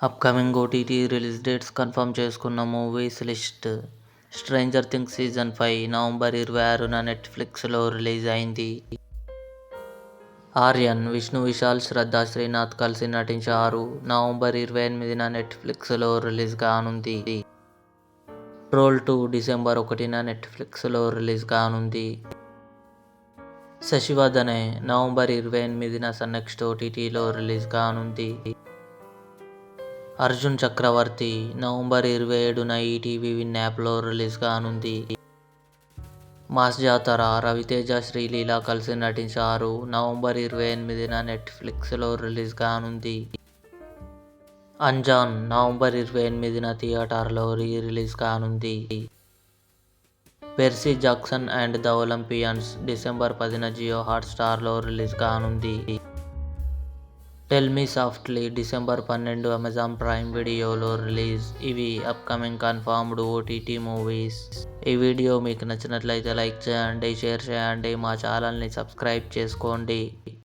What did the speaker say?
Upcoming OTT release dates confirm చేసుకున్న movies list. 'Stranger Things' season 5 November 26న నెట్ఫ్లిక్స్లో release అయింది. 'ఆర్యన్' విష్ణు విశాల్, శ్రద్ధా శ్రీనాథ్ కలిసి నటించారు. నవంబర్ 28న నెట్ఫ్లిక్స్లో రిలీజ్ కానుంది. 'ట్రోల్ 2' డిసెంబర్ 1న నెట్ఫ్లిక్స్లో రిలీజ్ కానుంది. 'శశివదనే' నవంబర్ 28న సన్నెక్స్ట్ ఓటీటీలో రిలీజ్ కానుంది. 'అర్జున్ చక్రవర్తి' నవంబర్ 27న ఈటీవీ విన్ యాప్లో రిలీజ్ కానుంది. 'మాస్ జాతర' రవితేజ, శ్రీలీల కలిసి నటించారు. నవంబర్ 28న నెట్ఫ్లిక్స్లో రిలీజ్ కానుంది. 'అంజాన్' నవంబర్ 28న థియేటర్లో రిలీజ్ కానుంది. 'Percy Jackson and the Olympians' December 10న జియో హాట్స్టార్లో రిలీజ్ కానుంది. 'Tell Me Softly' December 12 Amazon Prime వీడియోలో రిలీజ్. ఇవి అప్కమింగ్ కన్ఫర్మ్డ్ ఓటీటీ మూవీస్. ఈ వీడియో మీకు నచ్చినట్లయితే లైక్ చేయండి, షేర్ చేయండి, మా ఛానల్ని సబ్స్క్రైబ్ చేసుకోండి.